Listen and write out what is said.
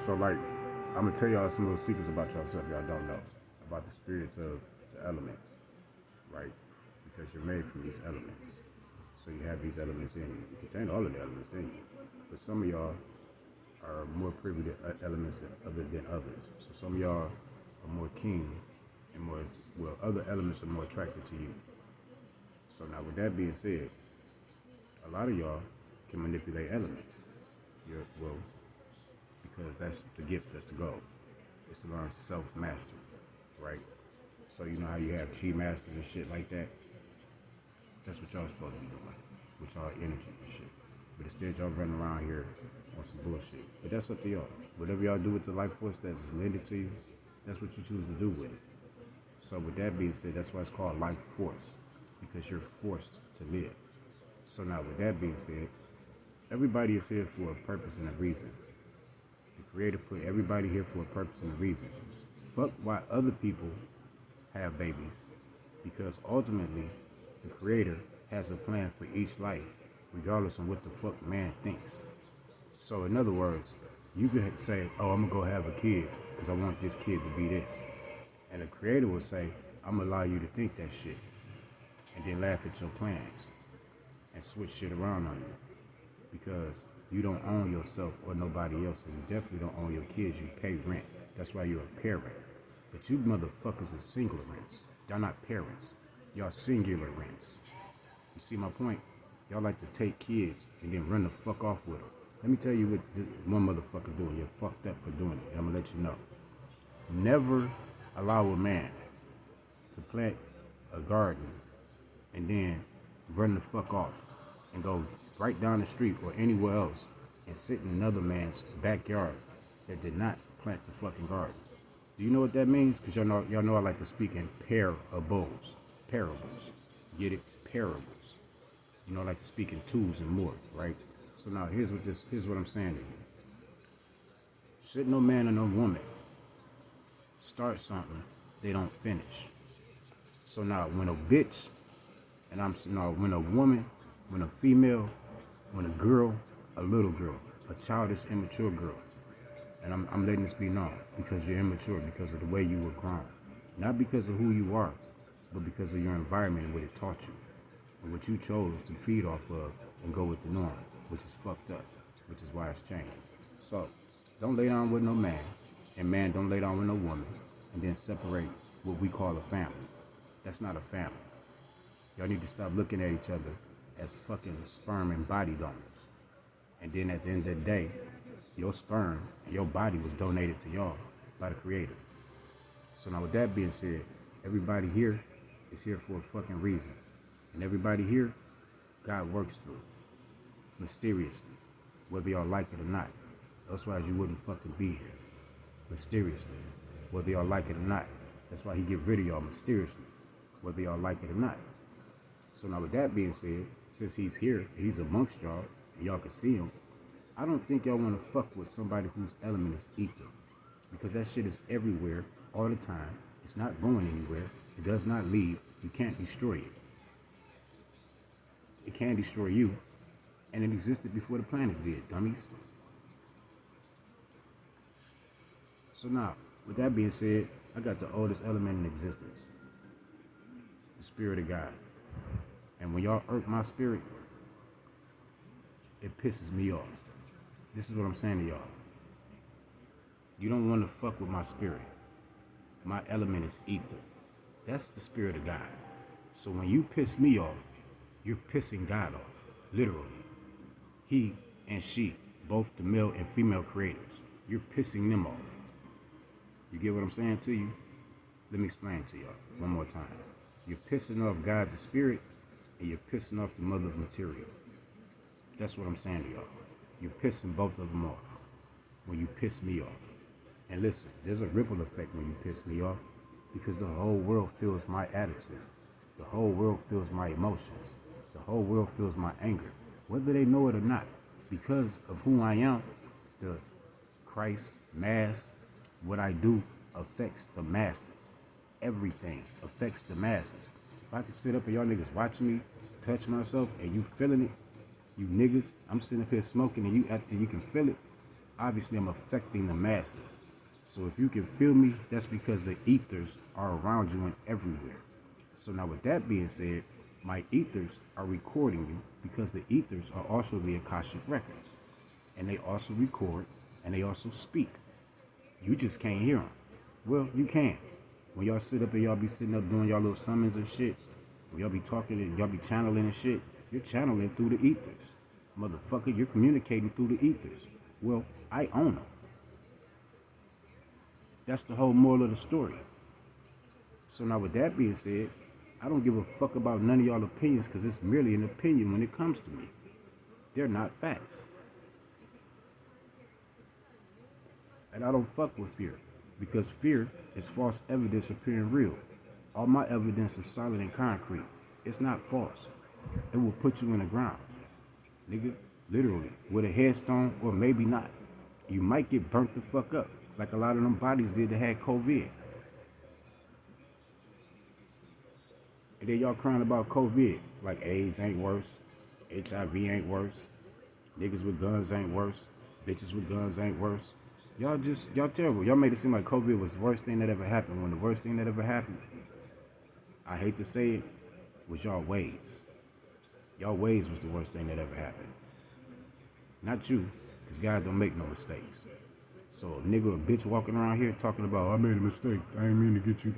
So like, I'm gonna tell y'all some little secrets about yourself y'all don't know about the spirits of the elements, right? Because you're made from these elements. So you have these elements in you. You contain all of the elements in you. But some of y'all are more privy to elements other than others. So some of y'all are more keen and more, well, other elements are more attracted to you. So now with that being said, a lot of y'all can manipulate elements. Well, because that's the gift, that's the goal. It's to learn self-mastery, right? So you know how you have chi masters and shit like that? That's what y'all supposed to be doing with y'all energy and shit. But instead y'all running around here on some bullshit. But that's up to y'all. Whatever y'all do with the life force that was lended to you, that's what you choose to do with it. So with that being said, that's why it's called life force. Because you're forced to live. So now with that being said, everybody is here for a purpose and a reason. The creator put everybody here for a purpose and a reason. Fuck why other people have babies. Because ultimately, the creator has a plan for each life, regardless of what the fuck man thinks. So in other words, you could say, oh, I'm gonna go have a kid because I want this kid to be this. And the creator will say, I'm gonna allow you to think that shit. And then laugh at your plans and switch shit around on you. Because you don't own yourself or nobody else, and you definitely don't own your kids. You pay rent. That's why you're a parent. But you motherfuckers are single rents. Y'all not parents. Y'all singular rents. You see my point? Y'all like to take kids and then run the fuck off with them. Let me tell you what one motherfucker doing. You're fucked up for doing it. And I'm gonna let you know. Never allow a man to plant a garden and then run the fuck off and go right down the street or anywhere else and sit in another man's backyard that did not plant the fucking garden. Do you know what that means? Because y'all know I like to speak in parables. Parables. Get it? Parables. You know I like to speak in twos and more, right? So now here's what I'm saying to you. Should no man or no woman start something they don't finish. So now when a bitch, and when a woman, when a female, when a girl, a little girl, a childish, immature girl, and I'm letting this be known because you're immature because of the way you were grown. Not because of who you are, but because of your environment and what it taught you. And what you chose to feed off of and go with the norm, which is fucked up, which is why it's changing. So, don't lay down with no man, and man don't lay down with no woman, and then separate what we call a family. That's not a family. Y'all need to stop looking at each other as fucking sperm and body donors. And then at the end of the day, your sperm and your body was donated to y'all by the creator. So now with that being said, everybody here is here for a fucking reason. And everybody here, God works through. Mysteriously. Whether y'all like it or not. Otherwise you wouldn't fucking be here. Mysteriously. Whether y'all like it or not. That's why he get rid of y'all mysteriously. Whether y'all like it or not. So now with that being said, since he's here, he's amongst y'all, and y'all can see him, I don't think y'all want to fuck with somebody whose element is ether. Because that shit is everywhere, all the time. It's not going anywhere. It does not leave. You can't destroy it. It can destroy you. And it existed before the planets did, dummies. So now, with that being said, I got the oldest element in existence. The spirit of God. And when y'all irk my spirit, it pisses me off. This is what I'm saying to y'all. You don't want to fuck with my spirit. My element is ether. That's the spirit of God. So when you piss me off, you're pissing God off. Literally. He and she, both the male and female creators, you're pissing them off. You get what I'm saying to you? Let me explain to y'all one more time. You're pissing off God the spirit, and you're pissing off the mother of material. That's what I'm saying to y'all. You're pissing both of them off when you piss me off. And listen, there's a ripple effect when you piss me off because the whole world feels my attitude. The whole world feels my emotions. The whole world feels my anger, whether they know it or not. Because of who I am, the Christ, mass, what I do affects the masses. Everything affects the masses. If I can sit up and y'all niggas watching me touch myself and you feeling it, you niggas, I'm sitting up here smoking and you can feel it, obviously I'm affecting the masses. So if you can feel me, that's because the ethers are around you and everywhere. So now with that being said, my ethers are recording you because the ethers are also the Akashic records. And they also record and they also speak. You just can't hear them. Well, you can. When y'all sit up and y'all be sitting up doing y'all little summons and shit, when y'all be talking and y'all be channeling and shit, you're channeling through the ethers. Motherfucker, you're communicating through the ethers. Well, I own them. That's the whole moral of the story. So now with that being said, I don't give a fuck about none of y'all opinions because it's merely an opinion when it comes to me. They're not facts. And I don't fuck with fear because fear is false evidence appearing real. All my evidence is solid and concrete. It's not false. It will put you in the ground. Nigga, literally, with a headstone or maybe not. You might get burnt the fuck up like a lot of them bodies did that had COVID. And then y'all crying about COVID like AIDS ain't worse, HIV ain't worse, niggas with guns ain't worse, bitches with guns ain't worse. Y'all terrible. Y'all made it seem like COVID was the worst thing that ever happened when the worst thing that ever happened, I hate to say it, was y'all ways. Y'all ways was the worst thing that ever happened. Not you, because God don't make no mistakes. So a nigga or bitch walking around here talking about, I made a mistake, I ain't mean to get you pregnant.